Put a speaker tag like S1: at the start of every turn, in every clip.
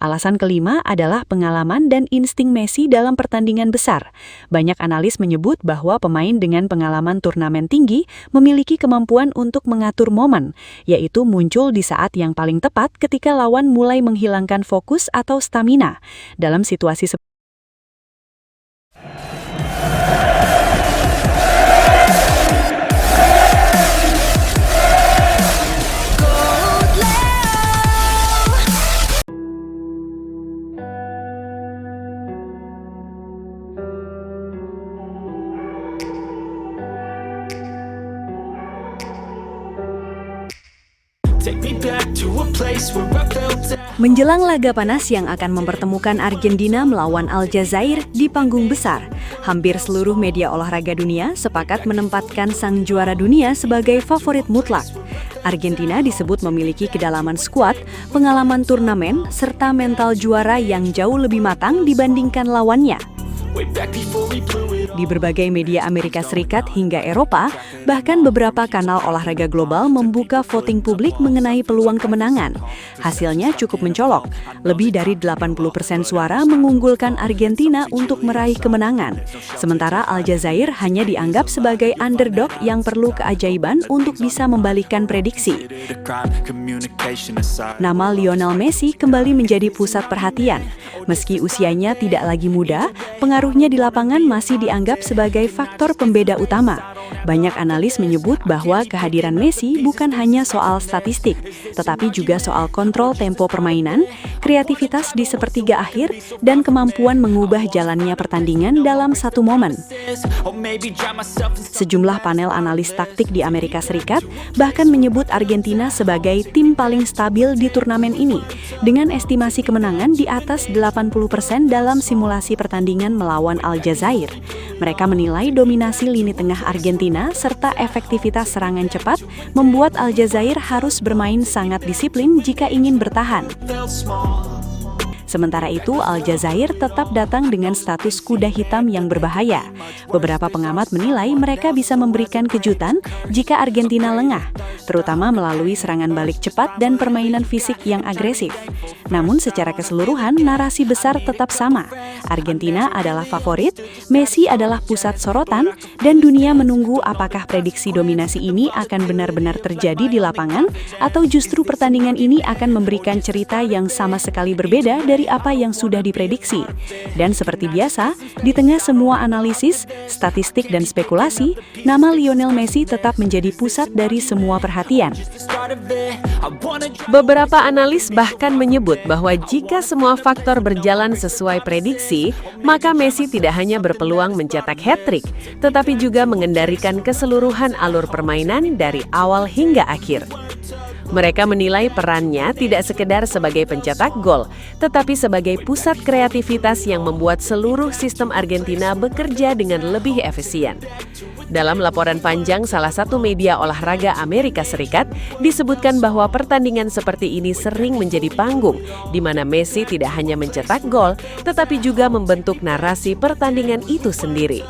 S1: Alasan kelima adalah pengalaman dan insting Messi dalam pertandingan besar. Banyak analis menyebut bahwa pemain dengan pengalaman turnamen tinggi memiliki kemampuan untuk mengatur momen, yaitu muncul di saat yang paling tepat ketika lawan mulai menghilangkan fokus atau stamina. Dalam situasi
S2: Menjelang laga panas yang akan mempertemukan Argentina melawan Aljazair di panggung besar, hampir seluruh media olahraga dunia sepakat menempatkan sang juara dunia sebagai favorit mutlak. Argentina disebut memiliki kedalaman skuad, pengalaman turnamen, serta mental juara yang jauh lebih matang dibandingkan lawannya. Di berbagai media Amerika Serikat hingga Eropa, bahkan beberapa kanal olahraga global membuka voting publik mengenai peluang kemenangan. Hasilnya cukup mencolok. Lebih dari 80% suara mengunggulkan Argentina untuk meraih kemenangan. Sementara Aljazair hanya dianggap sebagai underdog yang perlu keajaiban untuk bisa membalikkan prediksi. Nama Lionel Messi kembali menjadi pusat perhatian. Meski usianya tidak lagi muda, pengaruhnya di lapangan masih dianggap sebagai faktor pembeda utama. Banyak analis menyebut bahwa kehadiran Messi bukan hanya soal statistik, tetapi juga soal kontrol tempo permainan, kreativitas di sepertiga akhir, dan kemampuan mengubah jalannya pertandingan dalam satu momen. Sejumlah panel analis taktik di Amerika Serikat bahkan menyebut Argentina sebagai tim paling stabil di turnamen ini, dengan estimasi kemenangan di atas 80% dalam simulasi pertandingan melawan Aljazair. Mereka menilai dominasi lini tengah Argentina serta efektivitas serangan cepat membuat Aljazair harus bermain sangat disiplin jika ingin bertahan. Sementara itu, Aljazair tetap datang dengan status kuda hitam yang berbahaya. Beberapa pengamat menilai mereka bisa memberikan kejutan jika Argentina lengah, terutama melalui serangan balik cepat dan permainan fisik yang agresif. Namun secara keseluruhan, narasi besar tetap sama. Argentina adalah favorit, Messi adalah pusat sorotan, dan dunia menunggu apakah prediksi dominasi ini akan benar-benar terjadi di lapangan atau justru pertandingan ini akan memberikan cerita yang sama sekali berbeda dari apa yang sudah diprediksi. Dan seperti biasa, di tengah semua analisis, statistik, dan spekulasi, nama Lionel Messi tetap menjadi pusat dari semua perhatian.
S3: Beberapa analis bahkan menyebut bahwa jika semua faktor berjalan sesuai prediksi, maka Messi tidak hanya berpeluang mencetak hat-trick, tetapi juga mengendalikan keseluruhan alur permainan dari awal hingga akhir. Mereka menilai perannya tidak sekedar sebagai pencetak gol, tetapi sebagai pusat kreativitas yang membuat seluruh sistem Argentina bekerja dengan lebih efisien. Dalam laporan panjang salah satu media olahraga Amerika Serikat, disebutkan bahwa pertandingan seperti ini sering menjadi panggung, di mana Messi tidak hanya mencetak gol, tetapi juga membentuk narasi pertandingan itu sendiri.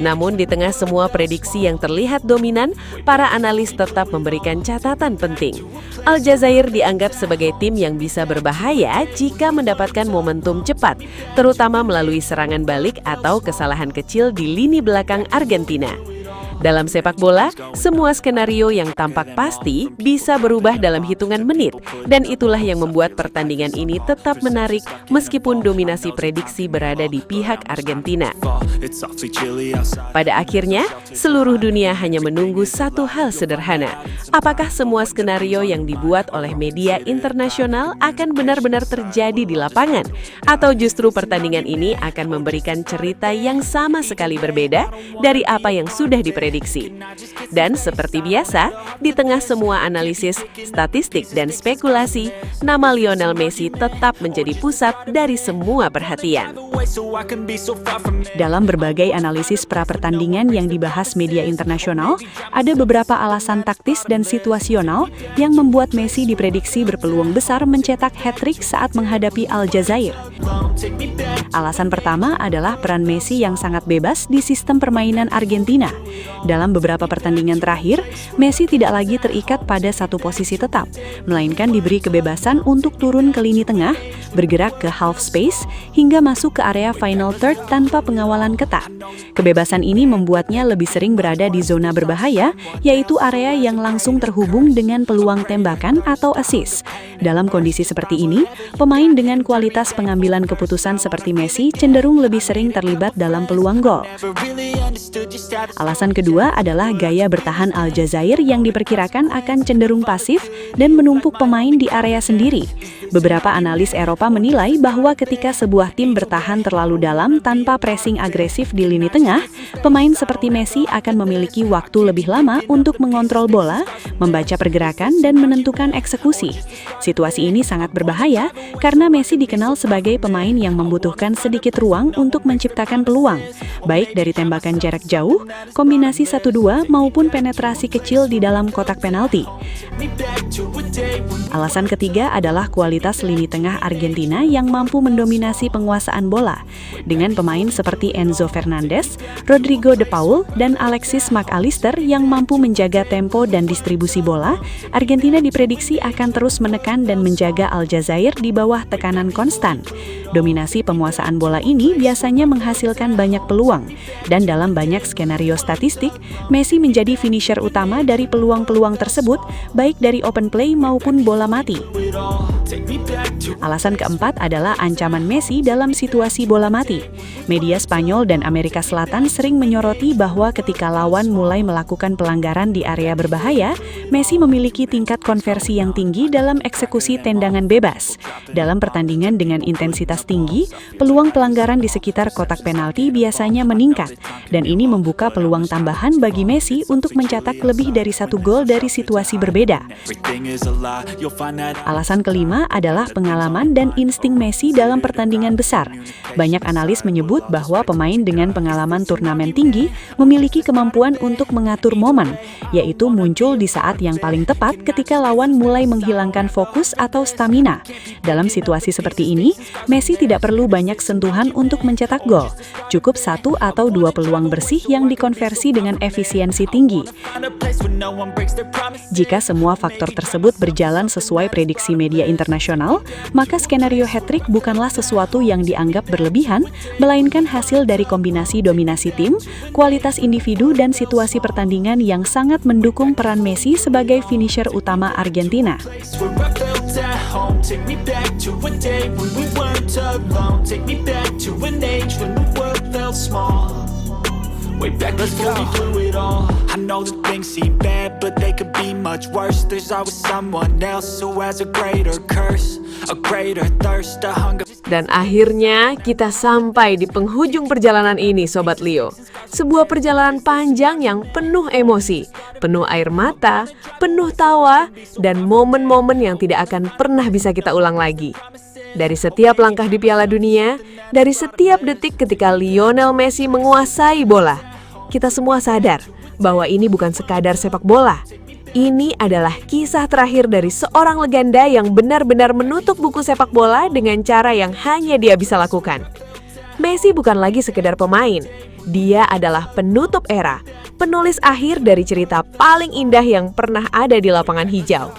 S3: Namun di tengah semua prediksi yang terlihat dominan, para analis tetap memberikan catatan penting. Aljazair dianggap sebagai tim yang bisa berbahaya jika mendapatkan momentum cepat, terutama melalui serangan balik atau kesalahan kecil di lini belakang Argentina. Dalam sepak bola, semua skenario yang tampak pasti bisa berubah dalam hitungan menit, dan itulah yang membuat pertandingan ini tetap menarik meskipun dominasi prediksi berada di pihak Argentina. Pada akhirnya, seluruh dunia hanya menunggu satu hal sederhana. Apakah semua skenario yang dibuat oleh media internasional akan benar-benar terjadi di lapangan? Atau justru pertandingan ini akan memberikan cerita yang sama sekali berbeda dari apa yang sudah diprediksi? Dan seperti biasa, di tengah semua analisis, statistik, dan spekulasi, nama Lionel Messi tetap menjadi pusat dari semua perhatian.
S1: Dalam berbagai analisis pra-pertandingan yang dibahas media internasional, ada beberapa alasan taktis dan situasional yang membuat Messi diprediksi berpeluang besar mencetak hat-trick saat menghadapi Aljazair. Alasan pertama adalah peran Messi yang sangat bebas di sistem permainan Argentina. Dalam beberapa pertandingan terakhir, Messi tidak lagi terikat pada satu posisi tetap, melainkan diberi kebebasan untuk turun ke lini tengah, bergerak ke half space, hingga masuk ke area final third tanpa pengawalan ketat. Kebebasan ini membuatnya lebih sering berada di zona berbahaya, yaitu area yang langsung terhubung dengan peluang tembakan atau assist. Dalam kondisi seperti ini, pemain dengan kualitas pengambilan keputusan seperti Messi cenderung lebih sering terlibat dalam peluang gol. Alasan kedua adalah gaya bertahan Aljazair yang diperkirakan akan cenderung pasif dan menumpuk pemain di area sendiri. Beberapa analis Eropa menilai bahwa ketika sebuah tim bertahan terlalu dalam tanpa pressing agresif di lini tengah, pemain seperti Messi akan memiliki waktu lebih lama untuk mengontrol bola, membaca pergerakan, dan menentukan eksekusi. Situasi ini sangat berbahaya karena Messi dikenal sebagai pemain yang membutuhkan sedikit ruang untuk menciptakan peluang, baik dari tembakan jarak jauh, kombinasi 1-2 maupun penetrasi kecil di dalam kotak penalti. Alasan ketiga adalah kualitas lini tengah Argentina yang mampu mendominasi penguasaan bola. Dengan pemain seperti Enzo Fernandez, Rodrigo De Paul, dan Alexis Mac Allister yang mampu menjaga tempo dan distribusi bola, Argentina diprediksi akan terus menekan dan menjaga Aljazair di bawah tekanan konstan. Dominasi penguasaan bola ini biasanya menghasilkan banyak peluang, dan dalam banyak skenario statistik, Messi menjadi finisher utama dari peluang-peluang tersebut, baik dari open play maupun bola mati. Alasan keempat adalah ancaman Messi dalam situasi bola mati. Media Spanyol dan Amerika Selatan sering menyoroti bahwa ketika lawan mulai melakukan pelanggaran di area berbahaya, Messi memiliki tingkat konversi yang tinggi dalam eksekusi tendangan bebas. Dalam pertandingan dengan intensitas tinggi, peluang pelanggaran di sekitar kotak penalti biasanya meningkat, dan ini membuka peluang tambahan bagi Messi untuk mencetak lebih dari satu gol dari situasi berbeda. Alasan kelima adalah pengalaman dan insting Messi dalam pertandingan besar. Banyak analis menyebut bahwa pemain dengan pengalaman turnamen tinggi memiliki kemampuan untuk mengatur momen, yaitu muncul di saat yang paling tepat ketika lawan mulai menghilangkan fokus atau stamina. Dalam situasi seperti ini, Messi tidak perlu banyak sentuhan untuk mencetak gol. Cukup 1 atau 2 peluang bersih yang dikonversi dengan efisiensi tinggi. Jika semua faktor tersebut berjalan sesuai prediksi media internasional, maka skenario hat-trick bukanlah sesuatu yang dianggap berlebihan, melainkan hasil dari kombinasi dominasi tim, kualitas individu, dan situasi pertandingan yang sangat mendukung peran Messi sebagai finisher utama Argentina. Way back before we blew it all. I know that things seem bad, but they could be much worse. There's always someone else who has a greater curse, a greater thirst, a hunger.
S3: Dan akhirnya kita sampai di penghujung perjalanan ini, Sobat Leo. Sebuah perjalanan panjang yang penuh emosi, penuh air mata, penuh tawa, dan momen-momen yang tidak akan pernah bisa kita ulang lagi. Dari setiap langkah di Piala Dunia, dari setiap detik ketika Lionel Messi menguasai bola, kita semua sadar bahwa ini bukan sekadar sepak bola. Ini adalah kisah terakhir dari seorang legenda yang benar-benar menutup buku sepak bola dengan cara yang hanya dia bisa lakukan. Messi bukan lagi sekedar pemain, dia adalah penutup era, penulis akhir dari cerita paling indah yang pernah ada di lapangan hijau.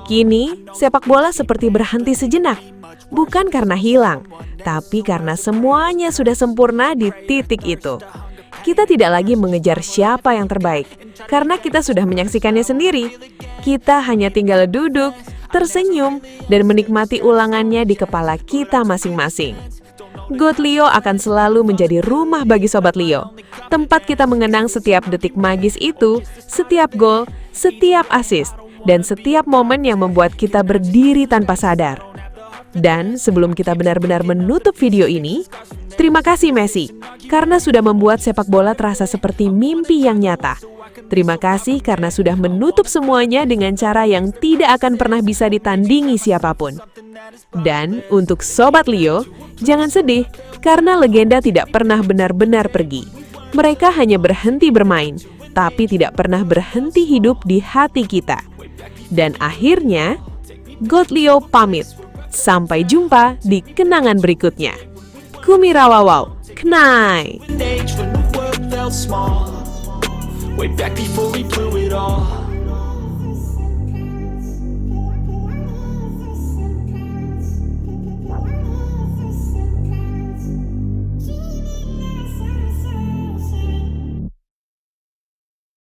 S3: Kini, sepak bola seperti berhenti sejenak. Bukan karena hilang, tapi karena semuanya sudah sempurna di titik itu. Kita tidak lagi mengejar siapa yang terbaik, karena kita sudah menyaksikannya sendiri. Kita hanya tinggal duduk, tersenyum, dan menikmati ulangannya di kepala kita masing-masing. GOAT Leo akan selalu menjadi rumah bagi Sobat Leo. Tempat kita mengenang setiap detik magis itu, setiap gol, setiap assist, dan setiap momen yang membuat kita berdiri tanpa sadar. Dan sebelum kita benar-benar menutup video ini, terima kasih Messi, karena sudah membuat sepak bola terasa seperti mimpi yang nyata. Terima kasih karena sudah menutup semuanya dengan cara yang tidak akan pernah bisa ditandingi siapapun. Dan untuk Sobat Leo, jangan sedih, karena legenda tidak pernah benar-benar pergi. Mereka hanya berhenti bermain, tapi tidak pernah berhenti hidup di hati kita. Dan akhirnya, GOAT Leo pamit. Sampai jumpa di kenangan berikutnya. Kumirawawau, Knai.
S4: Age when the world felt small, way back before we blew it all.